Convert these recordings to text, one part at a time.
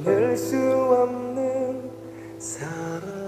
끊을 수 없는 사랑.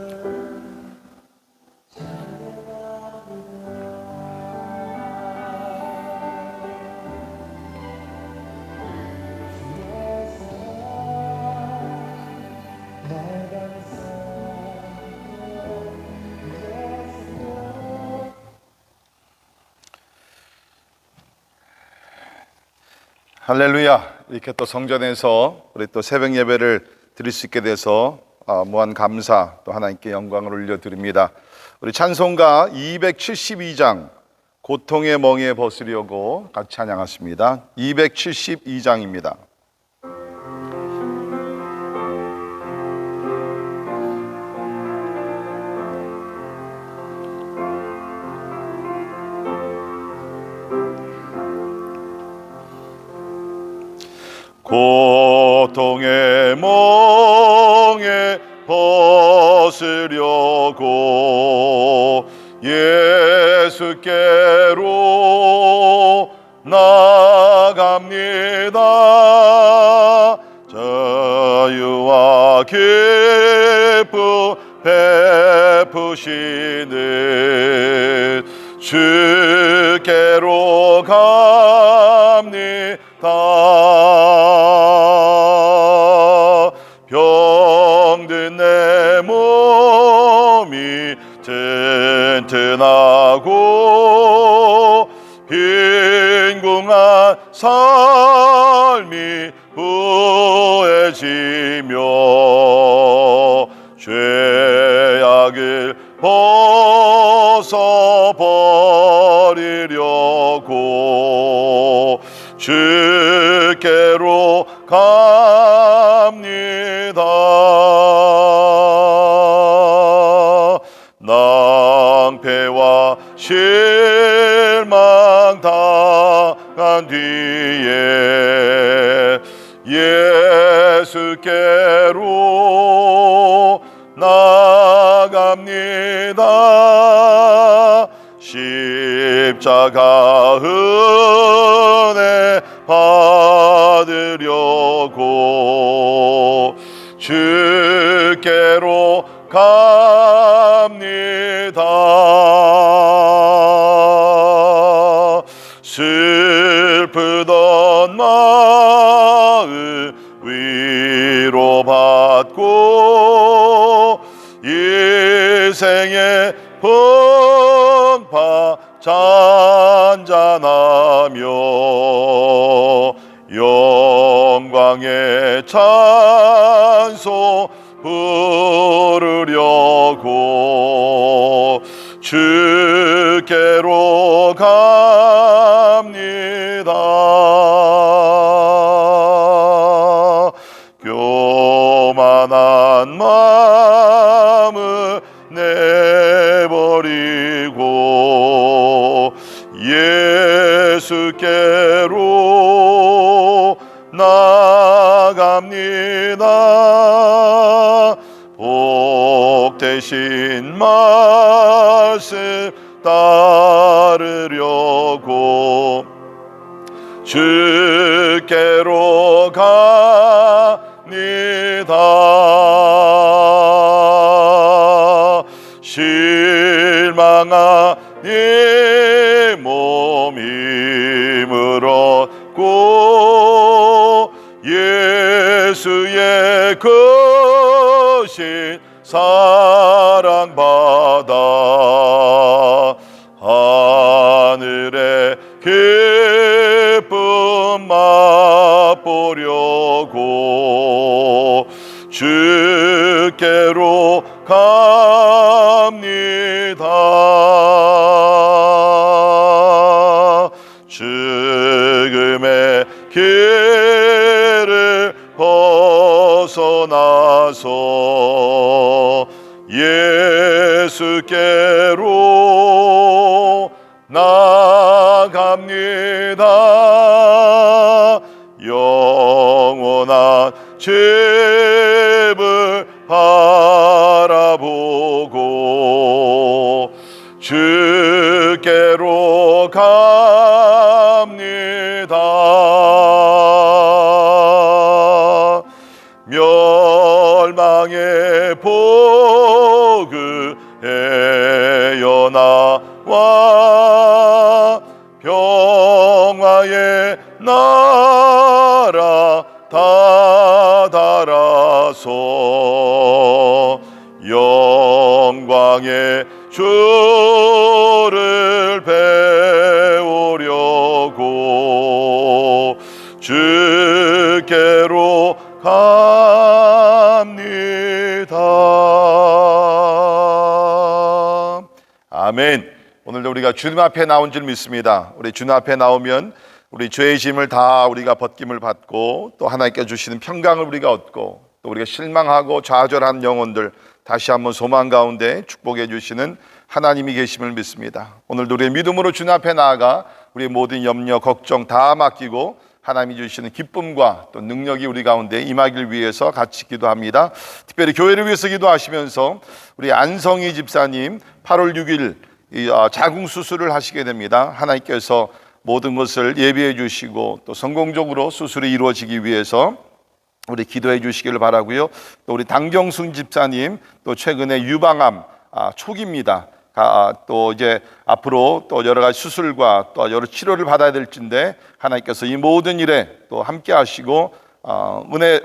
할렐루야. 이렇게 또 성전에서 우리 또 새벽 예배를 드릴 수 있게 돼서 무한 감사, 또 하나님께 영광을 올려드립니다. 우리 찬송가 272장 고통의 멍에 벗으려고 같이 찬양하십니다. 272장입니다. 고통의 멍에 벗으려고 예수께로 나갑니다. 자유와 기쁨 베푸시는 주께로 갑니다. 병든 내 몸이 튼튼하고 빈궁한 삶이 부해지며 죄악을 벗어버리려고 주께로 갑니다. 낭패와 실망 당한 뒤에 예수께로 나갑니다. 십자가 은혜 받으려고 주께로 갑니다. 슬프던 마음 위로받고 일생의 풍파 잔잔하며 영광의 찬송 부르려고 주께로 갑니다. 교만한 마음을 내버리고 예수께로 나갑니다. 복 대신 말씀 따르려고 주께로 갑니다. 실망한 이 몸 힘을 얻고 예수의 크신 사랑받아 하늘의 기쁨 맛보려고 주께로 갑니다. 죽음의 길을 벗어나서 예수께로 나갑니다. 영원한 집을 바라보고 주께로 갑니다. 멸망의 복을 헤어나와 평화의 나라 다다라서 영광의 주를 배우려고 주께로 갑니다. 아멘. 오늘도 우리가 주님 앞에 나온 줄 믿습니다. 우리 주님 앞에 나오면 우리 죄의 짐을 다 우리가 벗김을 받고 또 하나님께 주시는 평강을 우리가 얻고 또 우리가 실망하고 좌절한 영혼들 다시 한번 소망 가운데 축복해 주시는 하나님이 계심을 믿습니다. 오늘도 우리의 믿음으로 주님 앞에 나아가 우리의 모든 염려 걱정 다 맡기고 하나님이 주시는 기쁨과 또 능력이 우리 가운데 임하길 위해서 같이 기도합니다. 특별히 교회를 위해서 기도하시면서 우리 안성희 집사님 8월 6일 자궁 수술을 하시게 됩니다. 하나님께서 모든 것을 예비해 주시고 또 성공적으로 수술이 이루어지기 위해서 우리 기도해 주시기를 바라고요. 또 우리 당경순 집사님 또 최근에 유방암 초기입니다. 또 이제 앞으로 또 여러 가지 수술과 또 여러 치료를 받아야 될진데 하나님께서 이 모든 일에 또 함께 하시고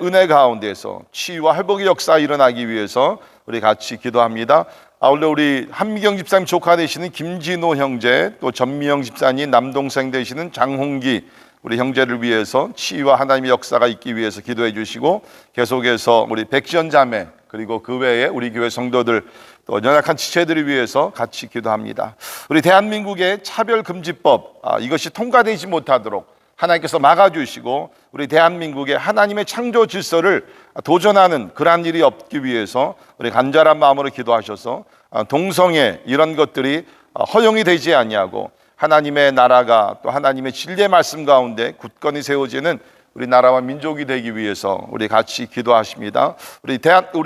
은혜 가운데서 치유와 회복의 역사 일어나기 위해서 우리 같이 기도합니다. 아울러 우리 한미경 집사님 조카 되시는 김진호 형제, 또 전미영 집사님 남동생 되시는 장홍기 우리 형제를 위해서 치유와 하나님의 역사가 있기 위해서 기도해 주시고 계속해서 우리 백지연 자매 그리고 그 외에 우리 교회 성도들 또 연약한 지체들을 위해서 같이 기도합니다. 우리 대한민국의 차별금지법 이것이 통과되지 못하도록 하나님께서 막아주시고 우리 대한민국의 하나님의 창조 질서를 도전하는 그러한 일이 없기 위해서 우리 간절한 마음으로 기도하셔서 동성애 이런 것들이 허용이 되지 아니하고 하나님의 나라가 또 하나님의 진리의 말씀 가운데 굳건히 세워지는 우리 나라와 민족이 되기 위해서 우리 같이 기도하십니다. 우리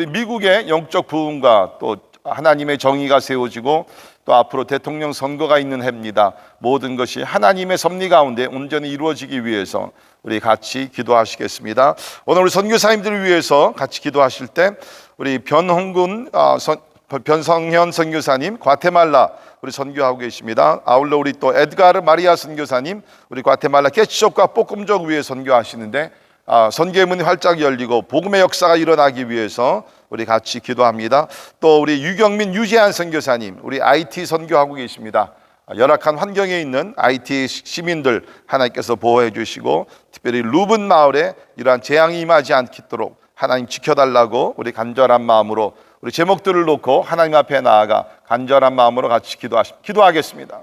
미국의 영적 부흥과 또 하나님의 정의가 세워지고 또 앞으로 대통령 선거가 있는 해입니다. 모든 것이 하나님의 섭리 가운데 온전히 이루어지기 위해서 우리 같이 기도하시겠습니다. 오늘 우리 선교사님들을 위해서 같이 기도하실 때 우리 변성현 선교사님 과테말라 우리 선교하고 계십니다. 아울러 우리 또 에드가르 마리아 선교사님 우리 과테말라 깨치족과 볶음족 위에 선교하시는데 선교의 문이 활짝 열리고 복음의 역사가 일어나기 위해서 우리 같이 기도합니다. 또 우리 유경민 유재한 선교사님 우리 IT 선교하고 계십니다. 열악한 환경에 있는 IT 시민들 하나님께서 보호해 주시고 특별히 루븐 마을에 이러한 재앙이 임하지 않도록 하나님 지켜달라고 우리 간절한 마음으로 우리 제목들을 놓고 하나님 앞에 나아가 간절한 마음으로 같이 기도하겠습니다.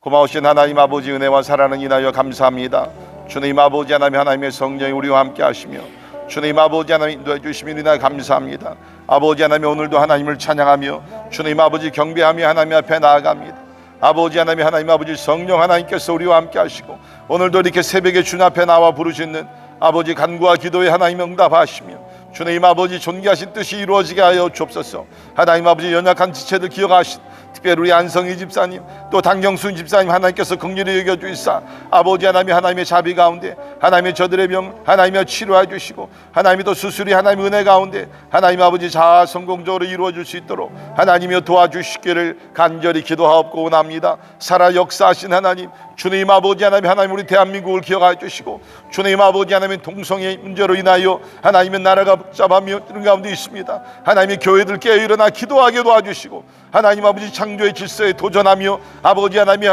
고마우신 하나님 아버지 은혜와 사랑을 인하여 감사합니다. 주님 아버지 하나님 하나님의 성령이 우리와 함께 하시며 주님 아버지 하나님 인도해 주시면 인하여 감사합니다. 아버지 하나님 오늘도 하나님을 찬양하며 주님 아버지 경배하며 하나님 앞에 나아갑니다. 아버지 하나님 하나님 아버지 성령 하나님께서 우리와 함께 하시고 오늘도 이렇게 새벽에 주님 앞에 나와 부르짖는 아버지 간구와 기도에 하나님 응답하시며 주님 아버지 존귀하신 뜻이 이루어지게 하여 주옵소서. 하나님 아버지 연약한 지체들 기억하신 특별히 우리 안성희 집사님 또 당경순 집사님 하나님께서 긍휼히 여겨주시사 아버지 하나님의 자비 가운데 하나님의 저들의 병 하나님의 치료해 주시고 하나님의 또 수술이 하나님의 은혜 가운데 하나님 아버지 자 성공적으로 이루어질 수 있도록 하나님이 도와주시기를 간절히 기도하옵고 원합니다. 살아 역사하신 하나님 주님 아버지 하나님 우리 대한민국을 기억하여 주시고 주님 아버지 하나님 동성애 문제로 인하여 하나님의 나라가 복잡하며 이런 가운데 있습니다. 하나님의 교회들 깨어 일어나 기도하게 도와주시고 하나님 아버지 창조의 질서에 도전하며 아버지 하나님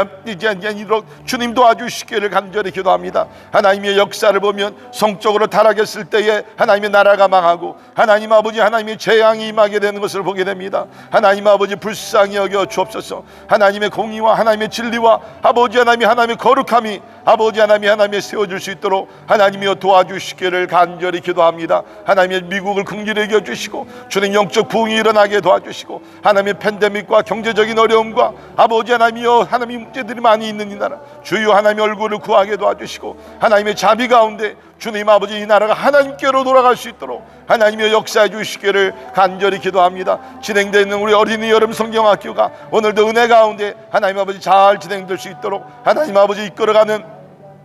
주님 도와주시기를 간절히 기도합니다. 하나님의 역사를 보면 성적으로 타락했을 때에 하나님의 나라가 망하고 하나님 아버지 하나님의 재앙이 임하게 되는 것을 보게 됩니다. 하나님 아버지 불쌍히 여겨 주옵소서. 하나님의 공의와 하나님의 진리와 아버지 하나님의 거룩함이 아버지 하나님의 세워질 수 있도록 하나님이여 도와주시기를 간절히 기도합니다. 하나님의 미국을 긍휼히 여겨주시고 주님 영적 부흥이 일어나게 도와주시고 하나님의 팬데믹과 경제적인 어려움과 아버지 하나님이여 하나님의 문제들이 많이 있는 이 나라 주여 하나님의 얼굴을 구하게 도와주시고 하나님의 자비 가운데 주님 아버지 이 나라가 하나님께로 돌아갈 수 있도록 하나님의 역사해 주시기를 간절히 기도합니다. 진행되는 우리 어린이 여름 성경학교가 오늘도 은혜 가운데 하나님 아버지 잘 진행될 수 있도록 하나님 아버지 이끌어가는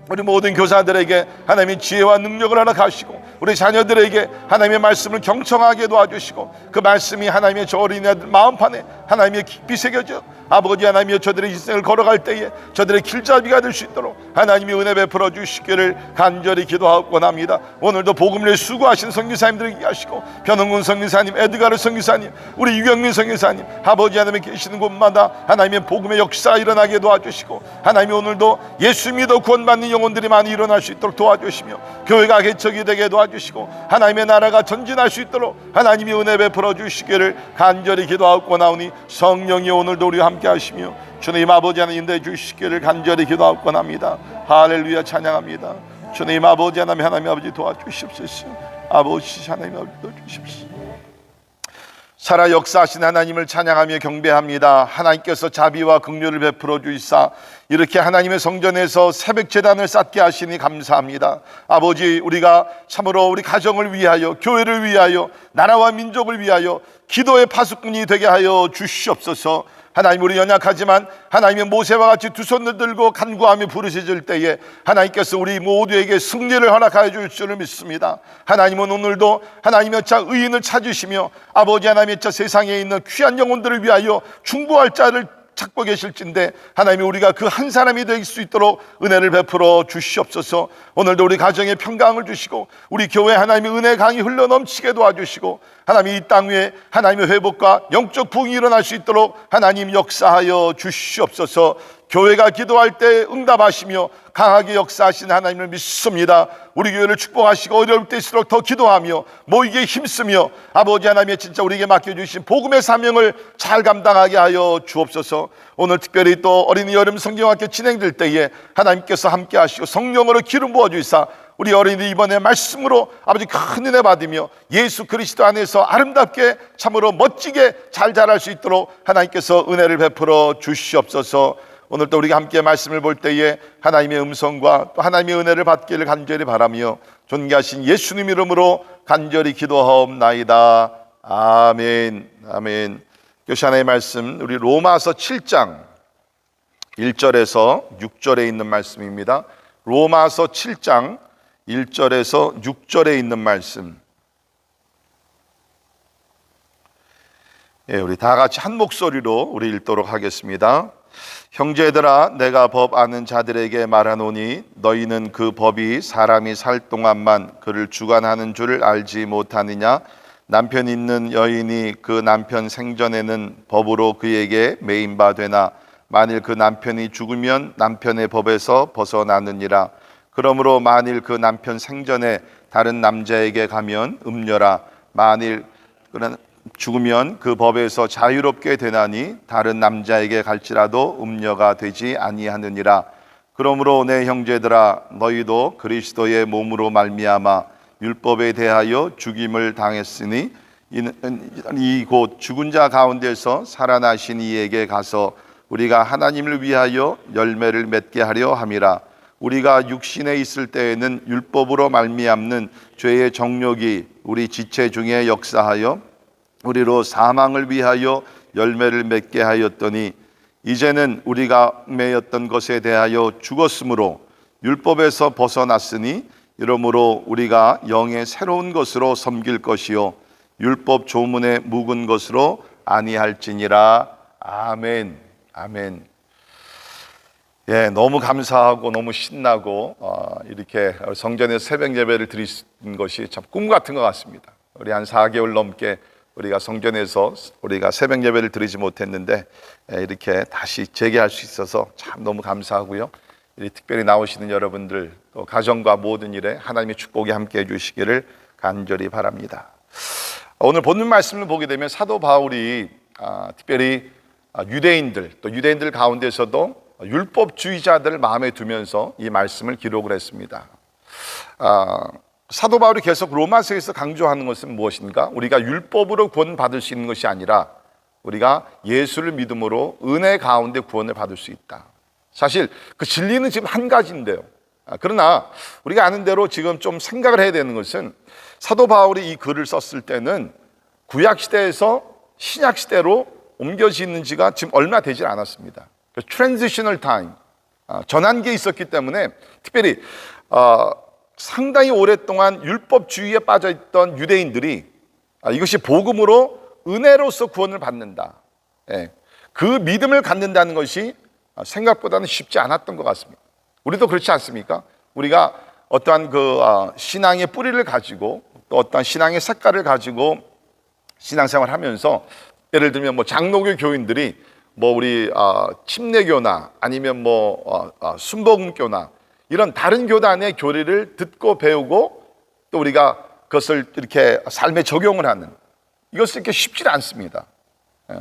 우리 모든 교사들에게 하나님의 지혜와 능력을 허락하시고 우리 자녀들에게 하나님의 말씀을 경청하게 도와주시고 그 말씀이 하나님의 저 어린이들 마음판에 하나님의 깊이 새겨져 아버지 하나님의 저들의 인생을 걸어갈 때에 저들의 길잡이가 될 수 있도록 하나님의 은혜 베풀어 주시기를 간절히 기도하고 합니다. 오늘도 복음을 수고하신 선교사님들에게 하시고 변흥군 선교사님, 에드가르 선교사님, 우리 유경민 선교사님 아버지 하나님의 계시는 곳마다 하나님의 복음의 역사가 일어나게 도와주시고 하나님이 오늘도 예수 믿어 구원받는 영혼들이 많이 일어날 수 있도록 도와주시며 교회가 개척이 되게 도와주시고 하나님의 나라가 전진할 수 있도록 하나님이 은혜 베풀어 주시기를 간절히 기도하고 나오니 성령이 오늘도 우리와 함께 하시며 주님 아버지 하나님 인도해 주시기를 간절히 기도하고 합니다. 할렐루야 찬양합니다. 주님 아버지 하나님 아버지 도와주십시오. 아버지 하나님 아버지 도와주십시오. 살아 역사하신 하나님을 찬양하며 경배합니다. 하나님께서 자비와 긍휼을 베풀어 주시사 이렇게 하나님의 성전에서 새벽 제단을 쌓게 하시니 감사합니다. 아버지 우리가 참으로 우리 가정을 위하여 교회를 위하여 나라와 민족을 위하여 기도의 파수꾼이 되게 하여 주시옵소서. 하나님 우리 연약하지만 하나님의 모세와 같이 두 손을 들고 간구하며 부르짖을 때에 하나님께서 우리 모두에게 승리를 허락하여 줄 줄을 믿습니다. 하나님은 오늘도 하나님의 자 의인을 찾으시며 아버지 하나님의 자 세상에 있는 귀한 영혼들을 위하여 중보할 자를 찾고 계실진데 하나님이 우리가 그 한 사람이 될 수 있도록 은혜를 베풀어 주시옵소서. 오늘도 우리 가정에 평강을 주시고 우리 교회 하나님의 은혜 강이 흘러넘치게 도와주시고 하나님 이 땅 위에 하나님의 회복과 영적 부흥이 일어날 수 있도록 하나님 역사하여 주시옵소서. 교회가 기도할 때 응답하시며 강하게 역사하신 하나님을 믿습니다. 우리 교회를 축복하시고 어려울 때일수록 더 기도하며 모이기에 힘쓰며 아버지 하나님의 진짜 우리에게 맡겨주신 복음의 사명을 잘 감당하게 하여 주옵소서. 오늘 특별히 또 어린이 여름 성경학교 진행될 때에 하나님께서 함께 하시고 성령으로 기름 부어주시사 우리 어린이 이번에 말씀으로 아버지 큰 은혜 받으며 예수 그리스도 안에서 아름답게 참으로 멋지게 잘 자랄 수 있도록 하나님께서 은혜를 베풀어 주시옵소서. 오늘 또 우리가 함께 말씀을 볼 때에 하나님의 음성과 또 하나님의 은혜를 받기를 간절히 바라며 존귀하신 예수님 이름으로 간절히 기도하옵나이다. 아멘. 아멘. 교시 하나의 말씀 우리 로마서 7장 1절에서 6절에 있는 말씀입니다. 로마서 7장 1절에서 6절에 있는 말씀. 우리 다 같이 한 목소리로 우리 읽도록 하겠습니다. 형제들아 내가 법 아는 자들에게 말하노니 너희는 그 법이 사람이 살 동안만 그를 주관하는 줄 알지 못하느냐. 남편 있는 여인이 그 남편 생전에는 법으로 그에게 매인 바 되나 만일 그 남편이 죽으면 남편의 법에서 벗어나느니라. 그러므로 만일 그 남편 생전에 다른 남자에게 가면 음녀라. 만일 죽으면 그 법에서 자유롭게 되나니 다른 남자에게 갈지라도 음녀가 되지 아니하느니라. 그러므로 내 형제들아 너희도 그리스도의 몸으로 말미암아 율법에 대하여 죽임을 당했으니 이 곧 죽은 자 가운데서 살아나신 이에게 가서 우리가 하나님을 위하여 열매를 맺게 하려 함이라. 우리가 육신에 있을 때에는 율법으로 말미암는 죄의 정욕이 우리 지체 중에 역사하여 우리로 사망을 위하여 열매를 맺게 하였더니 이제는 우리가 매였던 것에 대하여 죽었으므로 율법에서 벗어났으니 이러므로 우리가 영의 새로운 것으로 섬길 것이요 율법 조문에 묵은 것으로 아니할지니라. 아멘. 아멘. 너무 감사하고 너무 신나고 이렇게 성전에서 새벽 예배를 드리는 것이 참 꿈 같은 것 같습니다. 우리 한 4개월 넘게 우리가 성전에서 우리가 새벽 예배를 드리지 못했는데 이렇게 다시 재개할 수 있어서 참 너무 감사하고요. 특별히 나오시는 여러분들 또 가정과 모든 일에 하나님의 축복이 함께 해주시기를 간절히 바랍니다. 오늘 본문 말씀을 보게 되면 사도 바울이 특별히 유대인들 또 유대인들 가운데서도 율법주의자들을 마음에 두면서 이 말씀을 기록을 했습니다. 사도 바울이 계속 로마서에서 강조하는 것은 무엇인가? 우리가 율법으로 구원받을 수 있는 것이 아니라 우리가 예수를 믿음으로 은혜 가운데 구원을 받을 수 있다. 사실 그 진리는 지금 한 가지인데요. 그러나 우리가 아는 대로 지금 좀 생각을 해야 되는 것은 사도 바울이 이 글을 썼을 때는 구약시대에서 신약시대로 옮겨지는 지가 지금 얼마 되질 않았습니다. 트랜지셔널 타임, 전한 게 있었기 때문에 특별히 상당히 오랫동안 율법주의에 빠져있던 유대인들이 이것이 복음으로 은혜로서 구원을 받는다, 그 믿음을 갖는다는 것이 생각보다는 쉽지 않았던 것 같습니다. 우리도 그렇지 않습니까? 우리가 어떠한 신앙의 뿌리를 가지고 또 어떠한 신앙의 색깔을 가지고 신앙생활을 하면서 예를 들면 장로교 교인들이 우리 침례교나 아니면 순복음교나 이런 다른 교단의 교리를 듣고 배우고 또 우리가 그것을 이렇게 삶에 적용을 하는, 이것은 이렇게 쉽지 않습니다.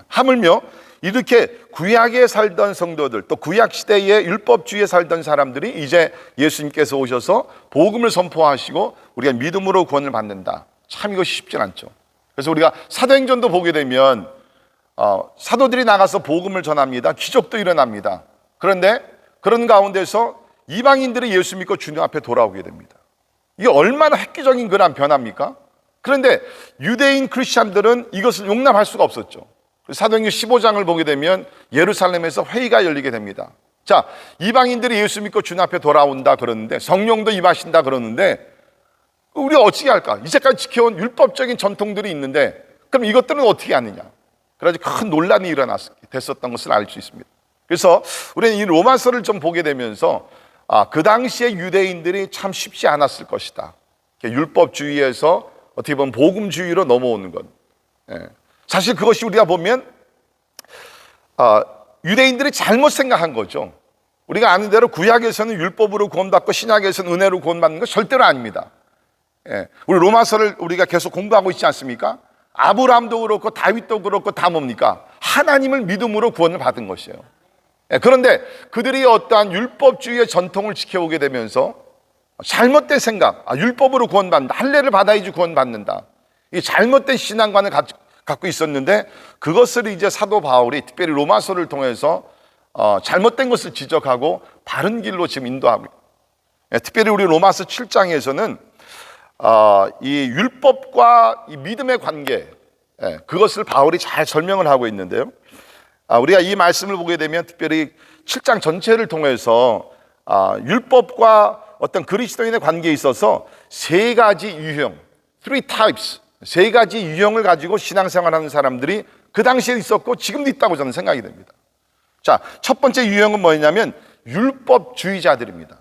하물며 이렇게 구약에 살던 성도들, 또 구약 시대에 율법주의에 살던 사람들이 이제 예수님께서 오셔서 복음을 선포하시고 우리가 믿음으로 구원을 받는다. 참 이것이 쉽지 않죠. 그래서 우리가 사도행전도 보게 되면 사도들이 나가서 복음을 전합니다. 기적도 일어납니다. 그런데 그런 가운데서 이방인들이 예수 믿고 주님 앞에 돌아오게 됩니다. 이게 얼마나 획기적인 그런 변화입니까? 그런데 유대인 크리스찬들은 이것을 용납할 수가 없었죠. 사도행전 15장을 보게 되면 예루살렘에서 회의가 열리게 됩니다. 자, 이방인들이 예수 믿고 주님 앞에 돌아온다 그러는데, 성령도 임하신다 그러는데, 우리가 어떻게 할까? 이제까지 지켜온 율법적인 전통들이 있는데 그럼 이것들은 어떻게 하느냐? 그래서 큰 논란이 됐었던 것을 알 수 있습니다. 그래서 우리는 이 로마서를 좀 보게 되면서 그 당시에 유대인들이 참 쉽지 않았을 것이다. 율법주의에서 어떻게 보면 복음주의로 넘어오는 것. 사실 그것이 우리가 보면 유대인들이 잘못 생각한 거죠. 우리가 아는 대로 구약에서는 율법으로 구원받고 신약에서는 은혜로 구원받는 것 절대로 아닙니다. 우리 로마서를 우리가 계속 공부하고 있지 않습니까? 아브라함도 그렇고 다윗도 그렇고 다 뭡니까? 하나님을 믿음으로 구원을 받은 것이에요. 그런데 그들이 어떠한 율법주의의 전통을 지켜오게 되면서 잘못된 생각, 율법으로 구원받는다, 할례를 받아야지 구원받는다, 이 잘못된 신앙관을 갖고 있었는데 그것을 이제 사도 바울이 특별히 로마서를 통해서 잘못된 것을 지적하고 바른 길로 지금 인도합니다. 특별히 우리 로마서 7장에서는 이 율법과 이 믿음의 관계, 그것을 바울이 잘 설명을 하고 있는데요. 우리가 이 말씀을 보게 되면 특별히 7장 전체를 통해서 율법과 어떤 그리스도인의 관계에 있어서 세 가지 유형, three types, 세 가지 유형을 가지고 신앙생활하는 사람들이 그 당시에 있었고 지금도 있다고 저는 생각이 됩니다. 자, 첫 번째 유형은 뭐냐면 율법주의자들입니다.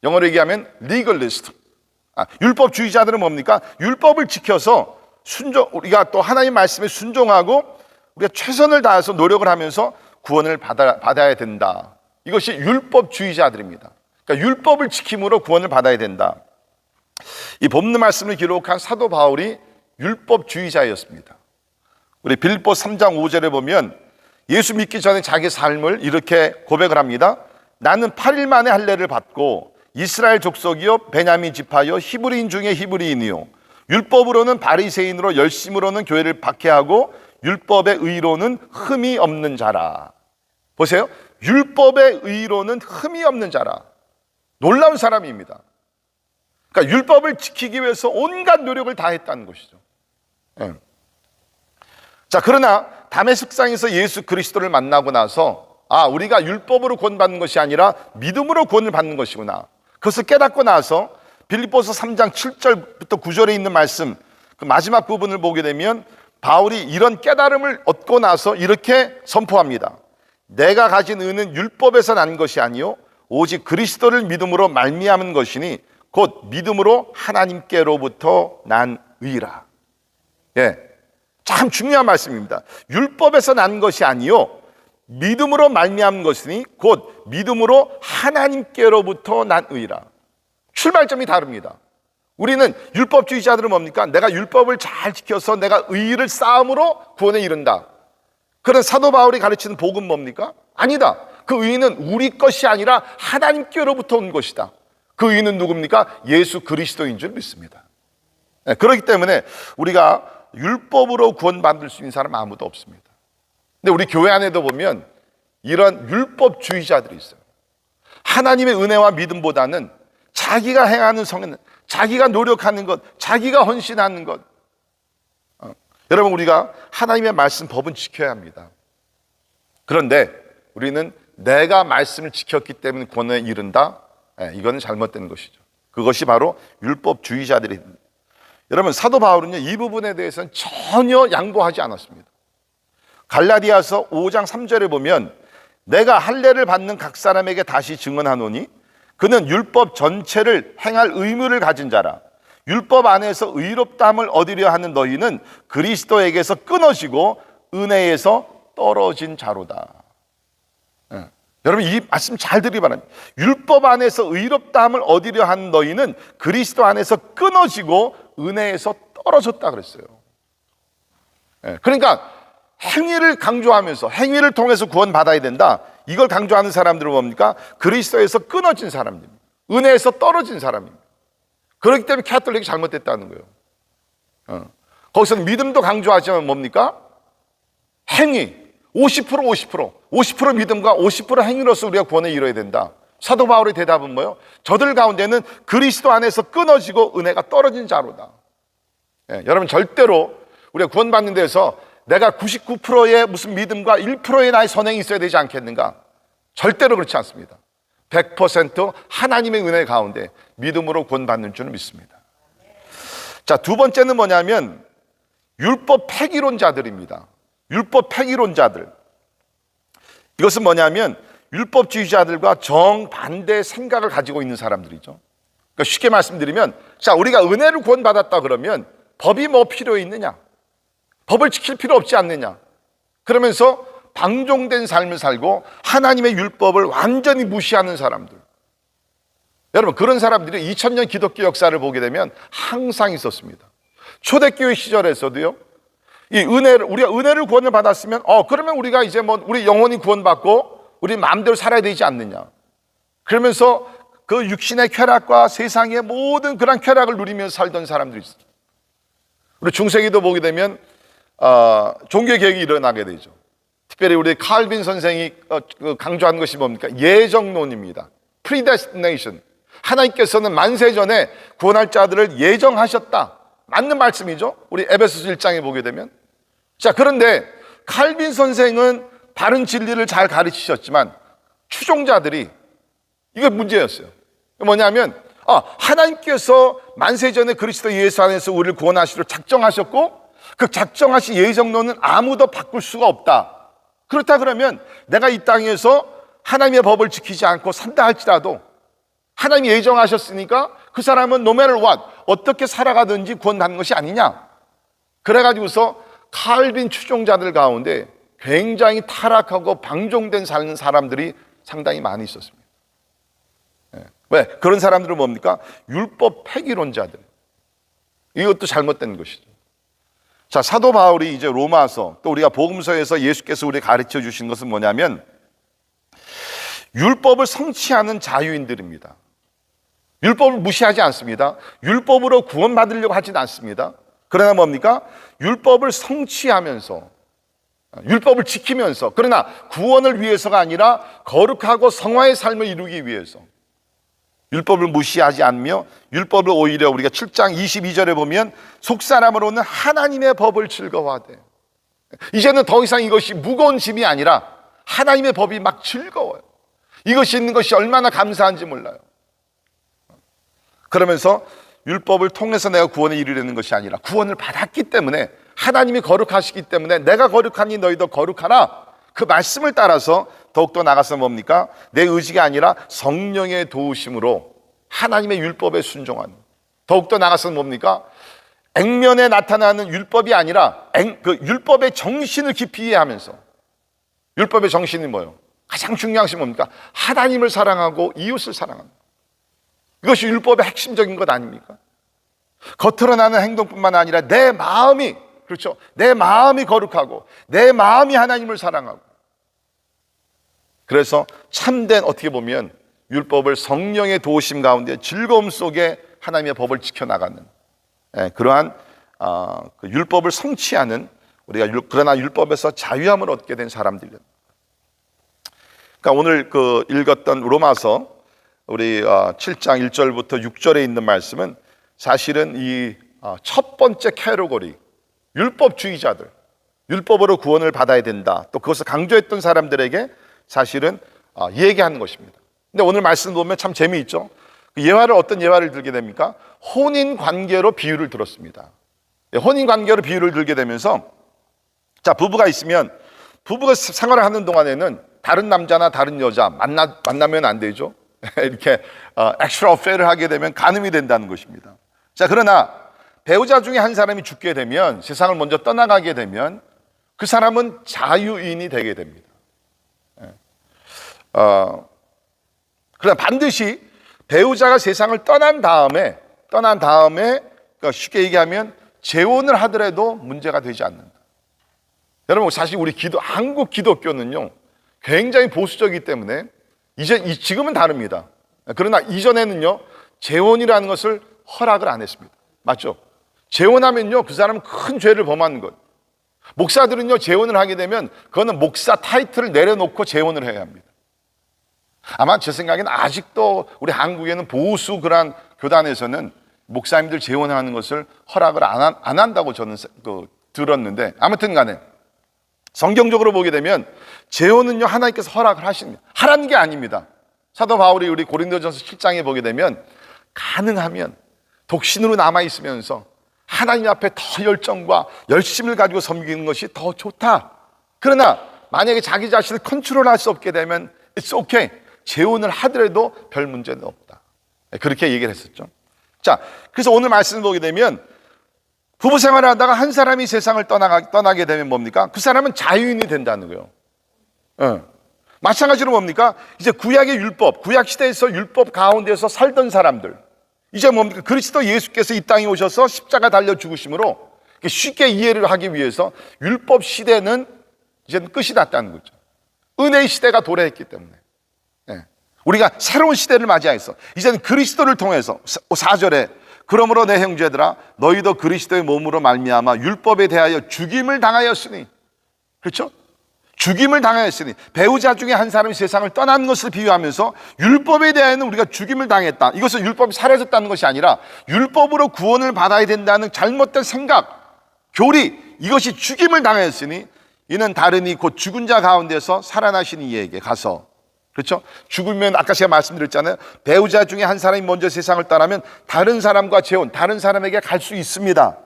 영어로 얘기하면 legalist. 율법주의자들은 뭡니까? 율법을 지켜서 우리가 또 하나님 말씀에 순종하고 우리가 최선을 다해서 노력을 하면서 구원을 받아야 된다. 이것이 율법주의자들입니다. 그러니까 율법을 지킴으로 구원을 받아야 된다. 이 본문 말씀을 기록한 사도 바울이 율법주의자였습니다. 우리 빌립보 3장 5절에 보면 예수 믿기 전에 자기 삶을 이렇게 고백을 합니다. 나는 8일 만에 할례를 받고 이스라엘 족속이요 베냐민 지파요 히브리인 중에 히브리인이요 율법으로는 바리새인으로 열심으로는 교회를 박해하고 율법의 의로는 흠이 없는 자라. 보세요. 율법의 의로는 흠이 없는 자라. 놀라운 사람입니다. 그러니까 율법을 지키기 위해서 온갖 노력을 다했다는 것이죠. 자, 그러나 다메섹상에서 예수 그리스도를 만나고 나서 우리가 율법으로 구원받는 것이 아니라 믿음으로 구원을 받는 것이구나, 그것을 깨닫고 나서 빌립보서 3장 7절부터 9절에 있는 말씀, 그 마지막 부분을 보게 되면 바울이 이런 깨달음을 얻고 나서 이렇게 선포합니다. 내가 가진 의는 율법에서 난 것이 아니요 오직 그리스도를 믿음으로 말미암은 것이니 곧 믿음으로 하나님께로부터 난 의라. 참 중요한 말씀입니다. 율법에서 난 것이 아니요 믿음으로 말미암은 것이니 곧 믿음으로 하나님께로부터 난 의라. 출발점이 다릅니다. 우리는 율법주의자들은 뭡니까? 내가 율법을 잘 지켜서 내가 의를 쌓음으로 구원에 이른다. 그런 사도 바울이 가르치는 복음 뭡니까? 아니다. 그 의는 우리 것이 아니라 하나님께로부터 온 것이다. 그 의는 누굽니까? 예수 그리스도인 줄 믿습니다. 그렇기 때문에 우리가 율법으로 구원받을 수 있는 사람 아무도 없습니다. 근데 우리 교회 안에도 보면 이런 율법주의자들이 있어요. 하나님의 은혜와 믿음보다는 자기가 행하는 성은, 자기가 노력하는 것, 자기가 헌신하는 것. 여러분, 우리가 하나님의 말씀 법은 지켜야 합니다. 그런데 우리는 내가 말씀을 지켰기 때문에 구원에 이른다. 이거는 잘못된 것이죠. 그것이 바로 율법주의자들이. 여러분, 사도 바울은요, 이 부분에 대해서는 전혀 양보하지 않았습니다. 갈라디아서 5장 3절에 보면 내가 할례를 받는 각 사람에게 다시 증언하노니 그는 율법 전체를 행할 의무를 가진 자라. 율법 안에서 의롭다함을 얻으려 하는 너희는 그리스도에게서 끊어지고 은혜에서 떨어진 자로다. 여러분, 이 말씀 잘 들으기 바랍니다. 율법 안에서 의롭다함을 얻으려 하는 너희는 그리스도 안에서 끊어지고 은혜에서 떨어졌다 그랬어요. 그러니까 행위를 강조하면서 행위를 통해서 구원받아야 된다. 이걸 강조하는 사람들은 뭡니까? 그리스도에서 끊어진 사람입니다. 은혜에서 떨어진 사람입니다. 그렇기 때문에 캐톨릭이 잘못됐다는 거예요. 거기서는 믿음도 강조하지만 뭡니까? 행위. 50% 믿음과 50% 행위로서 우리가 구원에 이뤄야 된다. 사도 바울의 대답은 뭐예요? 저들 가운데는 그리스도 안에서 끊어지고 은혜가 떨어진 자로다. 여러분, 절대로 우리가 구원받는 데서 내가 99%의 무슨 믿음과 1%의 나의 선행이 있어야 되지 않겠는가? 절대로 그렇지 않습니다. 100% 하나님의 은혜 가운데 믿음으로 구원받는 줄은 믿습니다. 자, 두 번째는 뭐냐면 율법 폐기론자들입니다. 율법 폐기론자들. 이것은 뭐냐면 율법주의자들과 정반대의 생각을 가지고 있는 사람들이죠. 그러니까 쉽게 말씀드리면, 자, 우리가 은혜를 구원받았다 그러면 법이 뭐 필요 있느냐? 법을 지킬 필요 없지 않느냐? 그러면서 방종된 삶을 살고 하나님의 율법을 완전히 무시하는 사람들. 여러분, 그런 사람들이 2000년 기독교 역사를 보게 되면 항상 있었습니다. 초대교회 시절에서도요, 이 은혜를, 우리가 은혜를 구원을 받았으면, 그러면 우리가 이제 뭐, 우리 영혼이 구원받고, 우리 마음대로 살아야 되지 않느냐. 그러면서 그 육신의 쾌락과 세상의 모든 그런 쾌락을 누리면서 살던 사람들이 있어요. 우리 중세기도 보게 되면, 종교개혁이 일어나게 되죠. 특별히 우리 칼빈 선생이 강조한 것이 뭡니까? 예정론입니다. predestination. 하나님께서는 만세 전에 구원할 자들을 예정하셨다. 맞는 말씀이죠. 우리 에베소서 1장에 보게 되면. 자, 그런데 칼빈 선생은 바른 진리를 잘 가르치셨지만 추종자들이, 이게 문제였어요. 뭐냐면 하나님께서 만세 전에 그리스도 예수 안에서 우리를 구원하시려 작정하셨고 그 작정하신 예정론은 아무도 바꿀 수가 없다. 그렇다 그러면 내가 이 땅에서 하나님의 법을 지키지 않고 산다 할지라도 하나님이 예정하셨으니까 그 사람은 no matter what, 어떻게 살아가든지 구원받는 것이 아니냐. 그래가지고서 칼빈 추종자들 가운데 굉장히 타락하고 방종된 사람들이 상당히 많이 있었습니다. 왜? 그런 사람들은 뭡니까? 율법 폐기론자들. 이것도 잘못된 것이죠. 자, 사도 바울이 이제 로마서, 또 우리가 복음서에서 예수께서 우리에게 가르쳐 주신 것은 뭐냐면 율법을 성취하는 자유인들입니다. 율법을 무시하지 않습니다. 율법으로 구원받으려고 하진 않습니다. 그러나 뭡니까? 율법을 성취하면서, 율법을 지키면서, 그러나 구원을 위해서가 아니라 거룩하고 성화의 삶을 이루기 위해서 율법을 무시하지 않으며 율법을 오히려 우리가 7장 22절에 보면 속사람으로는 하나님의 법을 즐거워하되, 이제는 더 이상 이것이 무거운 짐이 아니라 하나님의 법이 막 즐거워요. 이것이 있는 것이 얼마나 감사한지 몰라요. 그러면서 율법을 통해서 내가 구원에 이르려는 것이 아니라 구원을 받았기 때문에, 하나님이 거룩하시기 때문에 내가 거룩하니 너희도 거룩하라, 그 말씀을 따라서 더욱더 나가서 뭡니까? 내 의지가 아니라 성령의 도우심으로 하나님의 율법에 순종하는, 더욱더 나가서 뭡니까? 액면에 나타나는 율법이 아니라 그 율법의 정신을 깊이 이해하면서, 율법의 정신이 뭐예요? 가장 중요한 것이 뭡니까? 하나님을 사랑하고 이웃을 사랑하는, 이것이 율법의 핵심적인 것 아닙니까? 겉으로 나는 행동뿐만 아니라 내 마음이, 그렇죠, 내 마음이 거룩하고 내 마음이 하나님을 사랑하고, 그래서 참된, 어떻게 보면 율법을 성령의 도우심 가운데 즐거움 속에 하나님의 법을 지켜나가는 그러한 그 율법을 성취하는, 우리가 그러나 율법에서 자유함을 얻게 된 사람들입니다. 그러니까 오늘 그 읽었던 로마서 우리 7장 1절부터 6절에 있는 말씀은 사실은 이 첫 번째 캐러고리, 율법주의자들, 율법으로 구원을 받아야 된다, 또 그것을 강조했던 사람들에게 사실은 얘기하는 것입니다. 근데 오늘 말씀 보면 참 재미있죠. 그 예화를 어떤 예화를 들게 됩니까? 혼인 관계로 비유를 들었습니다. 혼인 관계로 비유를 들게 되면서 자, 부부가 있으면 부부가 생활을 하는 동안에는 다른 남자나 다른 여자 만나면 안 되죠. 이렇게 엑스트라 어페어를 하게 되면 간음이 된다는 것입니다. 자, 그러나 배우자 중에 한 사람이 죽게 되면, 세상을 먼저 떠나가게 되면 그 사람은 자유인이 되게 됩니다. 그러나 반드시 배우자가 세상을 떠난 다음에 그러니까 쉽게 얘기하면 재혼을 하더라도 문제가 되지 않는다. 여러분, 사실 우리 한국 기독교는요 굉장히 보수적이기 때문에 지금은 다릅니다. 그러나 이전에는요 재혼이라는 것을 허락을 안 했습니다. 맞죠? 재혼하면요 그 사람은 큰 죄를 범하는 것. 목사들은요 재혼을 하게 되면 그거는 목사 타이틀을 내려놓고 재혼을 해야 합니다. 아마 제 생각에는 아직도 우리 한국에는 보수 그러한 교단에서는 목사님들 재혼하는 것을 허락을 안 한다고 저는 들었는데, 아무튼 간에 성경적으로 보게 되면 재혼은요 하나님께서 허락을 하십니다. 하라는 게 아닙니다. 사도 바울이 우리 고린도전서 7장에 보게 되면 가능하면 독신으로 남아있으면서 하나님 앞에 더 열정과 열심을 가지고 섬기는 것이 더 좋다. 그러나 만약에 자기 자신을 컨트롤할 수 없게 되면 It's okay. 재혼을 하더라도 별 문제는 없다. 그렇게 얘기를 했었죠. 자, 그래서 오늘 말씀을 보게 되면 부부 생활을 하다가 한 사람이 세상을 떠나게 되면 뭡니까? 그 사람은 자유인이 된다는 거예요. 마찬가지로 뭡니까? 이제 구약의 율법, 구약 시대에서 율법 가운데서 살던 사람들, 이제 뭡니까? 그리스도 예수께서 이 땅에 오셔서 십자가 달려 죽으심으로 쉽게 이해를 하기 위해서 율법 시대는 이제는 끝이 났다는 거죠. 은혜의 시대가 도래했기 때문에 우리가 새로운 시대를 맞이하였어. 이제는 그리스도를 통해서 4절에 그러므로 내 형제들아 너희도 그리스도의 몸으로 말미암아 율법에 대하여 죽임을 당하였으니, 그렇죠? 죽임을 당하였으니, 배우자 중에 한 사람이 세상을 떠난 것을 비유하면서 율법에 대하여는 우리가 죽임을 당했다. 이것은 율법이 사라졌다는 것이 아니라 율법으로 구원을 받아야 된다는 잘못된 생각, 교리, 이것이 죽임을 당하였으니 이는 다르니 곧 죽은 자 가운데서 살아나신 이에게 가서, 그렇죠? 죽으면 아까 제가 말씀드렸잖아요. 배우자 중에 한 사람이 먼저 세상을 떠나면 다른 사람과 재혼, 다른 사람에게 갈 수 있습니다.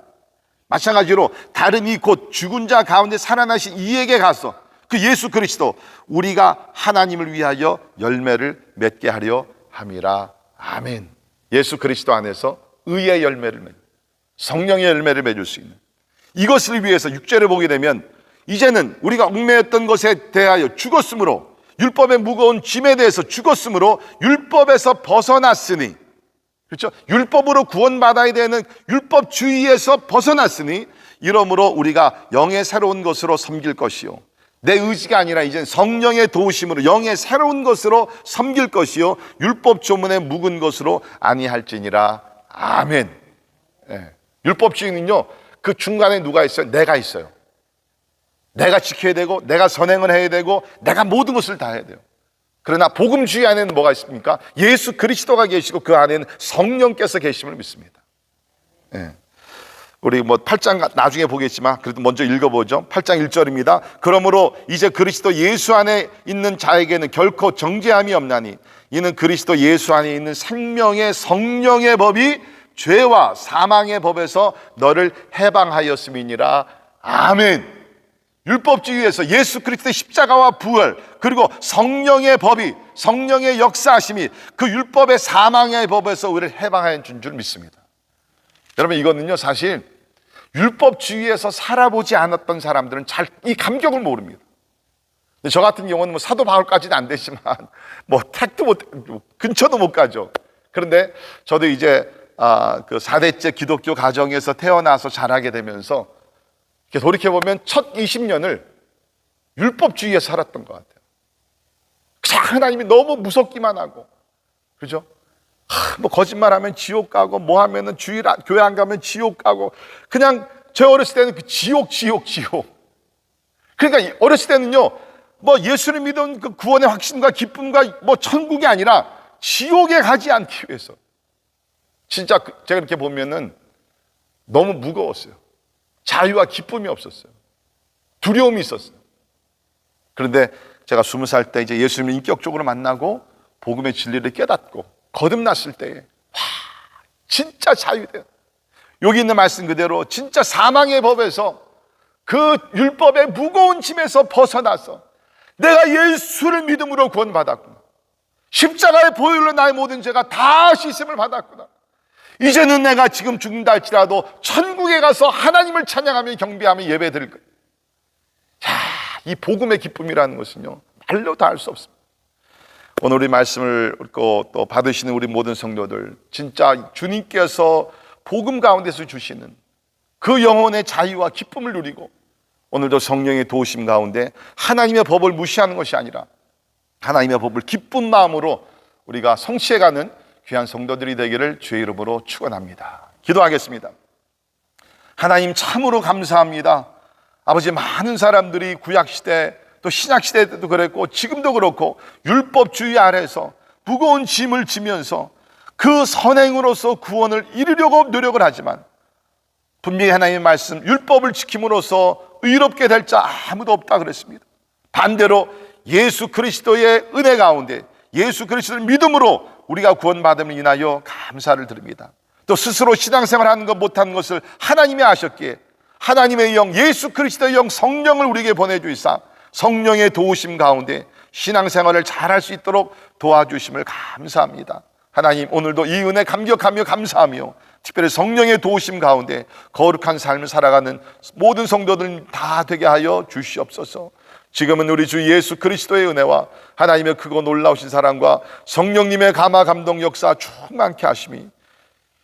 마찬가지로 다르니 곧 죽은 자 가운데 살아나신 이에게 가서, 그 예수 그리스도, 우리가 하나님을 위하여 열매를 맺게 하려 함이라. 아멘. 예수 그리스도 안에서 의의 열매를 맺는, 성령의 열매를 맺을 수 있는 이것을 위해서 6절을 보게 되면 이제는 우리가 얽매였던 것에 대하여 죽었으므로, 율법의 무거운 짐에 대해서 죽었으므로 율법에서 벗어났으니, 그렇죠? 율법으로 구원받아야 되는 율법주의에서 벗어났으니 이러므로 우리가 영의 새로운 것으로 섬길 것이요, 내 의지가 아니라 이제 성령의 도우심으로 영의 새로운 것으로 섬길 것이요, 율법 조문에 묵은 것으로 아니할지니라. 아멘. 율법주의는요 그 중간에 누가 있어요? 내가 있어요. 내가 지켜야 되고, 내가 선행을 해야 되고, 내가 모든 것을 다 해야 돼요. 그러나 복음주의 안에는 뭐가 있습니까? 예수 그리스도가 계시고 그 안에는 성령께서 계심을 믿습니다. 우리 8장 나중에 보겠지만 그래도 먼저 읽어보죠. 8장 1절입니다. 그러므로 이제 그리스도 예수 안에 있는 자에게는 결코 정죄함이 없나니 이는 그리스도 예수 안에 있는 생명의 성령의 법이 죄와 사망의 법에서 너를 해방하였음이니라. 아멘. 율법주의에서 예수 그리스도의 십자가와 부활, 그리고 성령의 법이, 성령의 역사하심이 그 율법의 사망의 법에서 우리를 해방하여 준 줄 믿습니다. 여러분, 이거는요 사실 율법주의에서 살아보지 않았던 사람들은 잘 이 감격을 모릅니다. 저 같은 경우는 사도 바울까지는 안 되지만 택도 못, 근처도 못 가죠. 그런데 저도 이제 그 4대째 기독교 가정에서 태어나서 자라게 되면서 돌이켜보면 첫 20년을 율법주의에 살았던 것 같아요. 그냥 하나님이 너무 무섭기만 하고, 그죠? 거짓말하면 지옥 가고, 뭐 하면은 교회 안 가면 지옥 가고, 그냥 저 어렸을 때는 그 지옥. 그러니까 어렸을 때는요, 예수를 믿은 그 구원의 확신과 기쁨과 천국이 아니라 지옥에 가지 않기 위해서. 진짜 제가 이렇게 보면은 너무 무거웠어요. 자유와 기쁨이 없었어요. 두려움이 있었어요. 그런데 제가 20살 때 이제 예수님을 인격적으로 만나고 복음의 진리를 깨닫고 거듭났을 때에 진짜 자유돼요. 여기 있는 말씀 그대로 진짜 사망의 법에서 그 율법의 무거운 짐에서 벗어나서 내가 예수를 믿음으로 구원받았구나. 십자가의 보혈로 나의 모든 죄가 다 씻음을 받았구나. 이제는 내가 지금 죽는다 할지라도 천국에 가서 하나님을 찬양하며 경배하며 예배드릴 거예요. 자, 이 복음의 기쁨이라는 것은요, 말로 다 할 수 없습니다. 오늘 우리 말씀을 읽고 또 받으시는 우리 모든 성도들, 진짜 주님께서 복음 가운데서 주시는 그 영혼의 자유와 기쁨을 누리고 오늘도 성령의 도우심 가운데 하나님의 법을 무시하는 것이 아니라 하나님의 법을 기쁜 마음으로 우리가 성취해가는 귀한 성도들이 되기를 주의 이름으로 축원합니다. 기도하겠습니다. 하나님 참으로 감사합니다. 아버지, 많은 사람들이 구약시대 또 신약시대 때도 그랬고 지금도 그렇고 율법주의 아래서 무거운 짐을 지면서 그 선행으로서 구원을 이루려고 노력을 하지만 분명히 하나님의 말씀 율법을 지킴으로써 의롭게 될 자 아무도 없다 그랬습니다. 반대로 예수 그리스도의 은혜 가운데 예수 그리스도를 믿음으로 우리가 구원받음을 인하여 감사를 드립니다. 또 스스로 신앙생활하는 것 못하는 것을 하나님이 아셨기에 하나님의 영 예수 그리스도의 영 성령을 우리에게 보내주시사 성령의 도우심 가운데 신앙생활을 잘할 수 있도록 도와주심을 감사합니다. 하나님, 오늘도 이 은혜 감격하며 감사하며 특별히 성령의 도우심 가운데 거룩한 삶을 살아가는 모든 성도들 다 되게 하여 주시옵소서. 지금은 우리 주 예수 그리스도의 은혜와 하나님의 크고 놀라우신 사랑과 성령님의 감화 감동 역사 충만케 하심이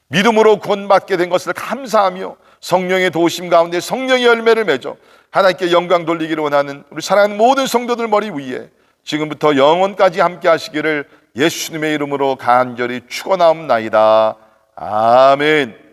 믿음으로 구원받게 된 것을 감사하며 성령의 도우심 가운데 성령의 열매를 맺어 하나님께 영광 돌리기를 원하는 우리 사랑하는 모든 성도들 머리 위에 지금부터 영원까지 함께 하시기를 예수님의 이름으로 간절히 축원하옵나이다. 아멘.